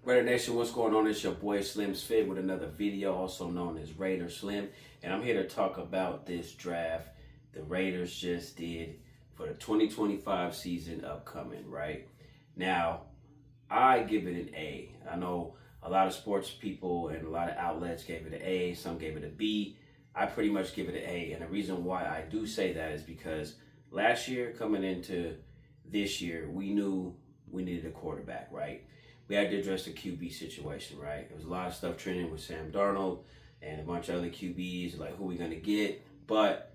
Raider Nation, what's going on? It's your boy Slim Spit with another video, also known as Raider Slim. And I'm here to talk about this draft the Raiders just did for the 2025 season upcoming, right? Now, I give it an A. I know a lot of sports people and a lot of outlets gave it an A. Some gave it a B. I pretty much give it an A. And the reason why I do say that is because last year, coming into this year, we knew we needed a quarterback, right? We had to address the QB situation, right? There was a lot of stuff trending with Sam Darnold and a bunch of other QBs, like who we going to get. But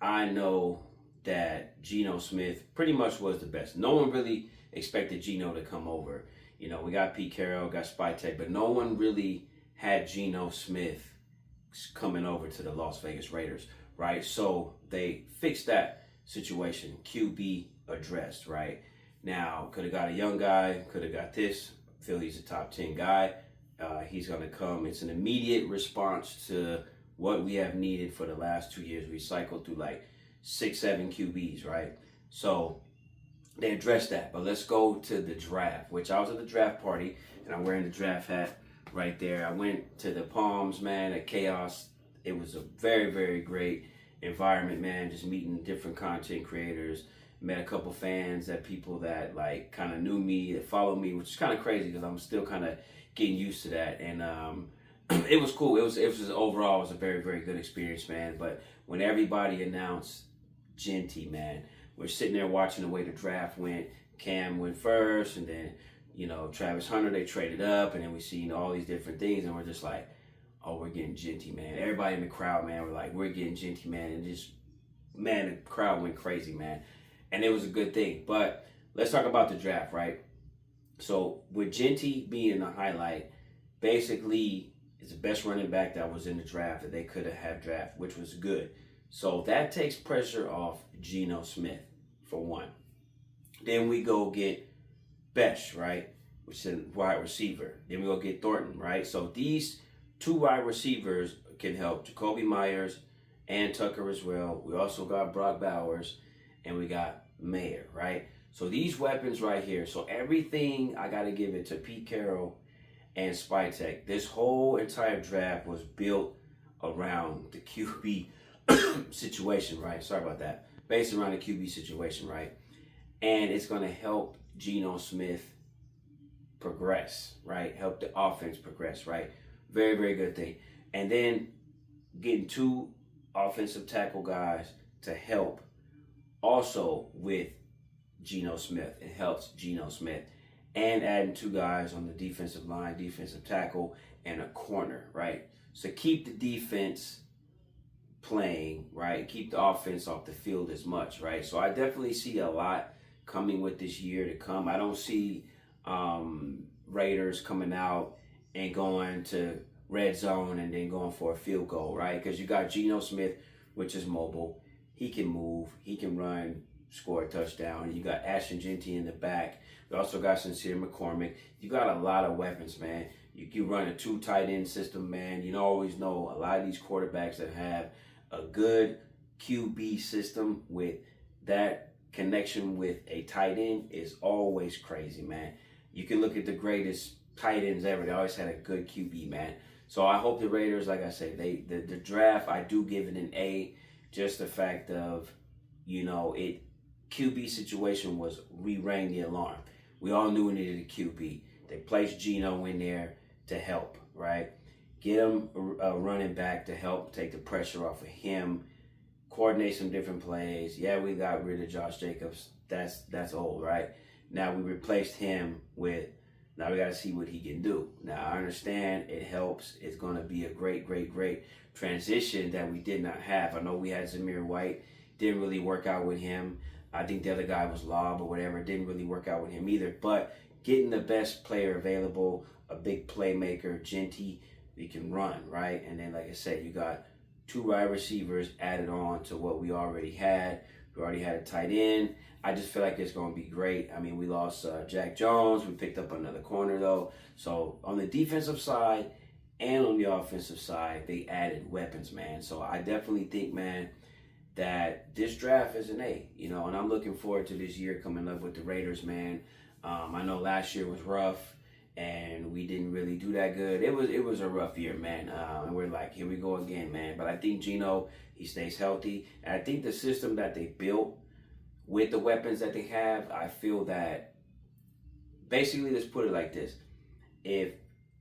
I know that Geno Smith pretty much was the best. No one really expected Geno to come over. You know, we got Pete Carroll, got Spytek, but no one really had Geno Smith coming over to the Las Vegas Raiders, right? So they fixed that situation. QB addressed, right? Now, could have got a young guy, could have got this. I feel he's a top 10 guy. He's going to come. It's an immediate response to what we have needed for the last 2 years. We cycled through like 6-7 QBs, right? So they addressed that. But let's go to the draft, which I was at the draft party, and I'm wearing the draft hat right there. I went to the Palms, man, at Chaos. It was a very, very great environment, man, just meeting different content creators. Met a couple fans, that people that like kind of knew me, that followed me, which is kind of crazy because I'm still kind of getting used to that. And it was cool. It was overall, it was a very, very good experience, man. But when everybody announced Genty, man, we're sitting there watching the way the draft went. Cam went first, and then, you know, Travis Hunter, they traded up, and then we seen all these different things, and we're just like, oh, we're getting Genty, man. Everybody in the crowd, man, we're like, we're getting Genty, man. And just, man, the crowd went crazy, man. And it was a good thing. But let's talk about the draft, right? So with Genty being the highlight, basically it's the best running back that was in the draft that they could have draft, which was good. So that takes pressure off Geno Smith, for one. Then we go get Besh, right? Which is a wide receiver. Then we go get Thornton, right? So these two wide receivers can help Jacoby Myers and Tucker as well. We also got Brock Bowers. And we got Mayer, right? So these weapons right here. So everything, I got to give it to Pete Carroll and Spytek. This whole entire draft was built around the QB situation, right? Sorry about that. Based around the QB situation, right? And it's going to help Geno Smith progress, right? Help the offense progress, right? Very, very good thing. And then getting two offensive tackle guys to help also with Geno Smith. It helps Geno Smith. And adding two guys on the defensive line, defensive tackle, and a corner, right? So keep the defense playing, right? Keep the offense off the field as much, right? So I definitely see a lot coming with this year to come. I don't see Raiders coming out and going to red zone and then going for a field goal, right? Because you got Geno Smith, which is mobile. He can move, he can run, score a touchdown. You got Ashton Genty in the back. You also got Sincere McCormick. You got a lot of weapons, man. You run a 2 tight end system, man. You always know a lot of these quarterbacks that have a good QB system with that connection with a tight end is always crazy, man. You can look at the greatest tight ends ever. They always had a good QB, man. So I hope the Raiders, like I said, the draft, I do give it an A. Just the fact of, you know, QB situation was, we rang the alarm. We all knew we needed a QB. They placed Geno in there to help, right? Get him a running back to help take the pressure off of him, coordinate some different plays. Yeah, we got rid of Josh Jacobs. That's old, right? Now we replaced him with, now we got to see what he can do. Now, I understand it helps. It's going to be a great, great, great transition that we did not have. I know we had Zamir White. Didn't really work out with him. I think the other guy was Lobb or whatever. Didn't really work out with him either. But getting the best player available, a big playmaker, Genty, he can run, right? And then, like I said, you got two wide receivers added on to what we already had. We already had a tight end. I just feel like it's going to be great. I mean, we lost Jack Jones. We picked up another corner, though. So on the defensive side and on the offensive side, they added weapons, man. So I definitely think, man, that this draft is an A, you know, and I'm looking forward to this year coming up with the Raiders, man. I know last year was rough, and we didn't really do that good. It was a rough year, man. And we're like, here we go again, man. But I think Geno, he stays healthy. And I think the system that they built with the weapons that they have, I feel that basically, let's put it like this. If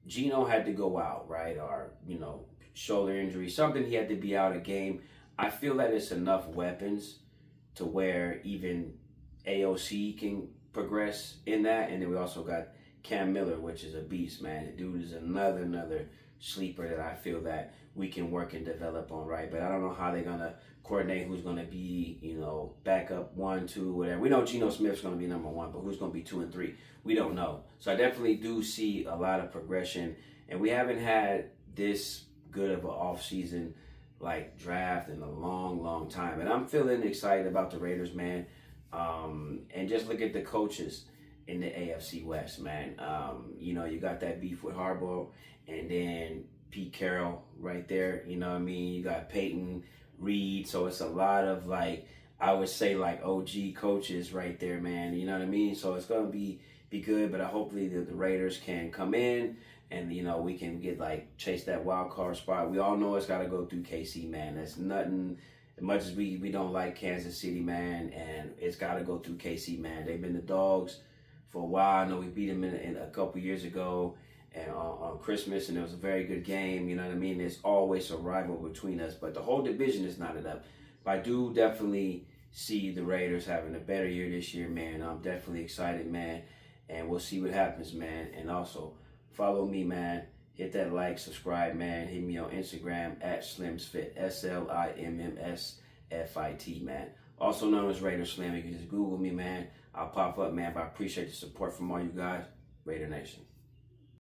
Geno had to go out, right, or, shoulder injury, something, he had to be out a game, I feel that it's enough weapons to where even AOC can progress in that. And then we also got Cam Miller, which is a beast, man. The dude is another sleeper that I feel that we can work and develop on, right? But I don't know how they're going to coordinate who's going to be, backup 1, 2, whatever. We know Geno Smith's going to be number 1, but who's going to be 2 and 3? We don't know. So I definitely do see a lot of progression. And we haven't had this good of an offseason like draft in a long time. And I'm feeling excited about the Raiders, man. And just look at the coaches in the AFC West, man. You got that beef with Harbaugh, and then Pete Carroll right there. You know what I mean? You got Peyton, Reed. So it's a lot of I would say OG coaches right there, man. You know what I mean? So it's gonna be good, but hopefully the Raiders can come in and we can get chase that wild card spot. We all know it's got to go through KC, man. That's nothing. As much as we don't like Kansas City, man, and it's got to go through KC, man. They've been the dogs for a while. I know we beat them in a couple years ago and on Christmas, and it was a very good game. You know what I mean? There's always a rival between us, but the whole division is knotted up. But I do definitely see the Raiders having a better year this year, man. I'm definitely excited, man, and we'll see what happens, man. And also, follow me, man. Hit that like, subscribe, man. Hit me on Instagram at SlimsFit, SLIMMSFIT, man. Also known as Raider Slim. You can just Google me, man. I'll pop up, man. But I appreciate the support from all you guys. Raider Nation.